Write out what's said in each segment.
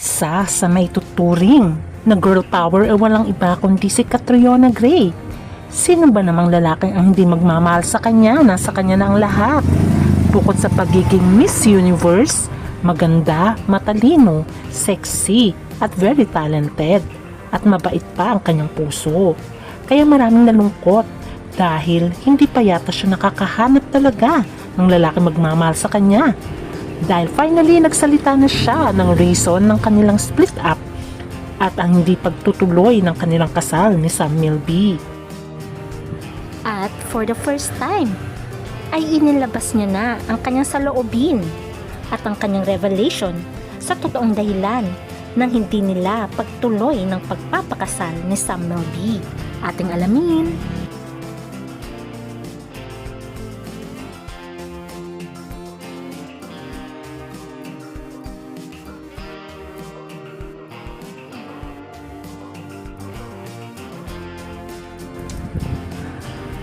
Isa sa may tuturing na girl power ay walang iba kundi si Catriona Gray. Sino ba namang lalaking ang hindi magmamahal sa kanya? Nasa kanya na ang lahat. Bukod sa pagiging Miss Universe, maganda, matalino, sexy, at very talented. At mabait pa ang kanyang puso. Kaya maraming nalungkot dahil hindi pa yata siya nakakahanap talaga ng lalaki magmamahal sa kanya. Dahil finally nagsalita na siya ng reason ng kanilang split up at ang hindi pagtutuloy ng kanilang kasal ni Sam Milby. At for the first time, ay inilabas niya na ang kanyang saloobin at ang kanyang revelation sa totoong dahilan ng hindi nila pagtuloy ng pagpapakasal ni Sam Milby. Ating alamin.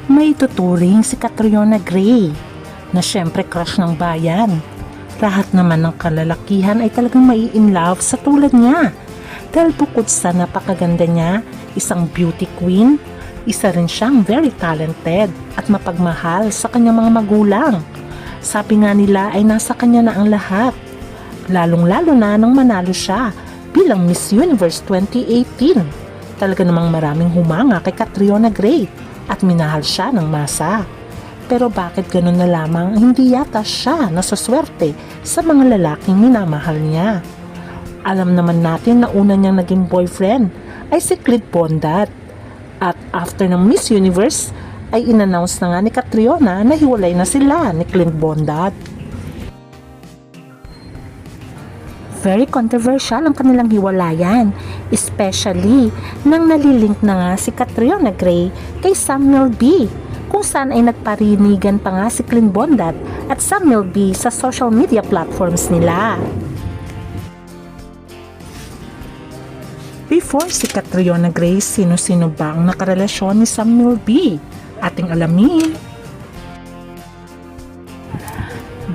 May tuturing si Catriona Gray na syempre crush ng bayan. Lahat naman ng kalalakihan ay talagang mai-inlove sa tulad niya. Dahil bukod sa napakaganda niya, isang beauty queen, isa rin siyang very talented at mapagmahal sa kanyang mga magulang. Sabi nga nila ay nasa kanya na ang lahat. Lalong-lalo na nang manalo siya bilang Miss Universe 2018. Talaga namang maraming humanga kay Catriona Gray at minahal siya ng masa. Pero bakit ganun na lamang hindi yata siya nasaswerte sa mga lalaking minamahal niya? Alam naman natin na una niyang naging boyfriend ay si Clint Bondat. At after ng Miss Universe ay inannounce na nga ni Catriona na hiwalay na sila ni Clint Bondat. Very controversial ang kanilang hiwalayan, especially nang nalilink na nga si Catriona Gray kay Sam Milby, kung saan ay nagparinigan pa nga si Clint Bondat at Sam Milby sa social media platforms nila. Before si Catriona Gray, sino-sino ba ang nakarelasyon ni Sam Milby? Ating alamin.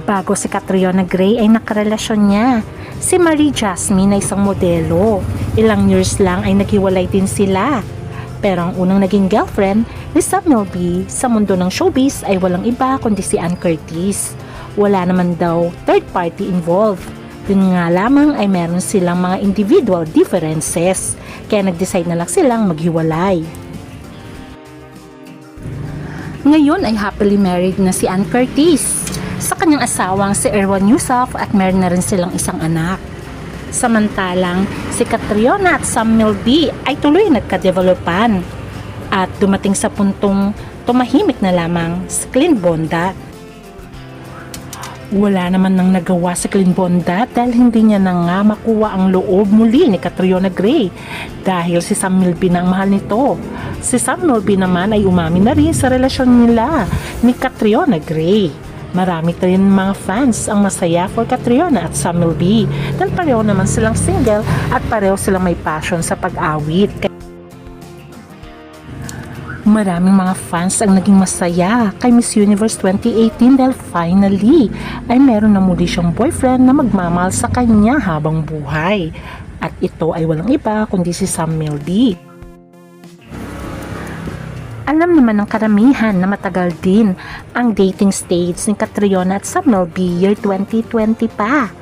Bago si Catriona Gray ay nakarelasyon niya si Marie Jasmine na isang modelo. Ilang years lang ay naghiwalay din sila. Pero ang unang naging girlfriend ni Sam Milby sa mundo ng showbiz ay walang iba kundi si Ann Curtis. Wala naman daw third party involved. Yun nga lamang ay meron silang mga individual differences. Kaya nag-decide na lang silang maghiwalay. Ngayon ay happily married na si Ann Curtis sa kanyang asawang si Erwan Yusuf at meron na rin silang isang anak. Samantalang si Catriona at Sam Milby ay tuloy nagka-developan at dumating sa puntong tumahimik na lamang si Clint Bondat. Wala naman nang nagawa si Clint Bondat dahil hindi niya na nga makuha ang loob muli ni Catriona Gray dahil si Sam Milby na ang mahal nito. Si Sam Milby naman ay umamin na rin sa relasyon nila ni Catriona Gray. Marami rin mga fans ang masaya for Catriona at Sam Milby dahil pareho naman silang single at pareho silang may passion sa pag-awit. Maraming mga fans ang naging masaya kay Miss Universe 2018 dahil finally ay meron na muli siyang boyfriend na magmamahal sa kanya habang buhay. At ito ay walang iba kundi si Sam Milby. Alam naman ng karamihan na matagal din ang dating stage ni Catriona at Sam Milby year 2020 pa.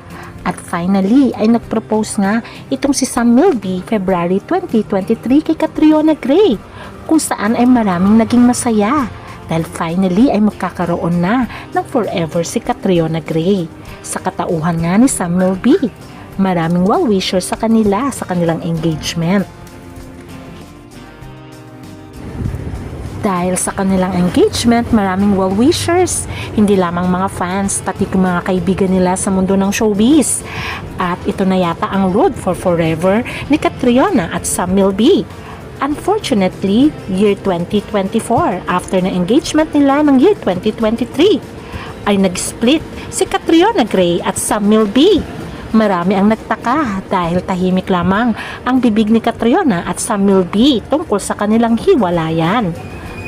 At finally ay nagpropose nga itong si Sam Milby February 2023 kay Catriona Gray, kung saan ay maraming naging masaya dahil finally ay magkakaroon na ng forever si Catriona Gray sa katauhan nga ni Sam Milby. Maraming well-wishers sa kanila sa kanilang engagement. Dahil sa kanilang engagement, maraming well-wishers, hindi lamang mga fans, pati mga kaibigan nila sa mundo ng showbiz. At ito na yata ang road for forever ni Catriona at Sam Milby. Unfortunately, year 2024, after na engagement nila ng year 2023, ay nag-split si Catriona Gray at Sam Milby. Marami ang nagtaka dahil tahimik lamang ang bibig ni Catriona at Sam Milby tungkol sa kanilang hiwalayan.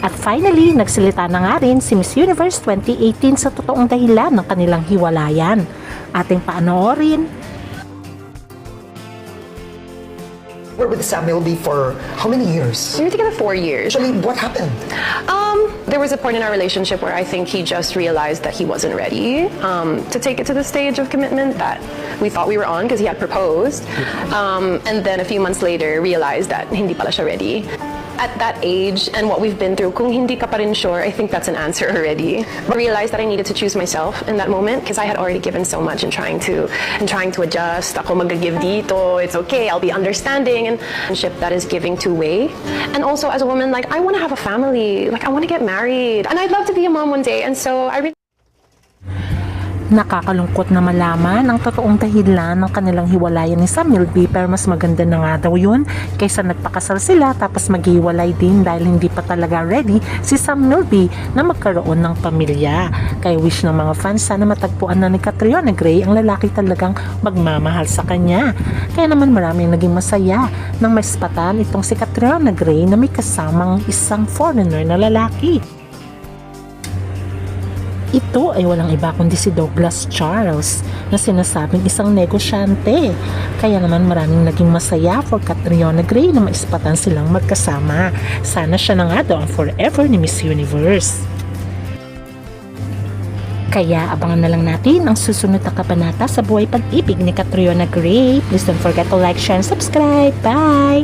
At finally, nagsalita na nga rin si Miss Universe 2018 sa totoong dahilan ng kanilang hiwalayan. Ating panoorin. We're with Samuel B for how many years? We were together 4 years. Actually, what happened? There was a point in our relationship where I think he just realized that he wasn't ready to take it to the stage of commitment that we thought we were on because he had proposed. And then a few months later realized that hindi pala siya ready. At that age and what we've been through, kung hindi ka pa rin sure, I think that's an answer already. I realized that I needed to choose myself in that moment because I had already given so much in trying to adjust. Ako mag-give dito, it's okay, I'll be understanding, and relationship that is giving two-way. And also as a woman, like I want to have a family, like I want to get married, and I'd love to be a mom one day. And so I really Nakakalungkot na malaman ang totoong dahilan ng kanilang hiwalayan ni Samuel B, pero mas maganda na nga daw yun kaysa nagpakasal sila tapos maghiwalay din dahil hindi pa talaga ready si Samuel B na magkaroon ng pamilya. Kaya wish ng mga fans sana matagpuan na ni Catriona Gray ang lalaki talagang magmamahal sa kanya. Kaya naman maraming naging masaya nang maispatan itong si Catriona Gray na may kasamang isang foreigner na lalaki. Ito ay walang iba kundi si Douglas Charles na sinasabing isang negosyante. Kaya naman maraming naging masaya for Catriona Gray na maispatan silang magkasama. Sana siya na nga daw ang forever ni Miss Universe. Kaya abangan na lang natin ang susunod na kabanata sa buhay pag-ibig ni Catriona Gray. Please don't forget to like, share, and subscribe. Bye!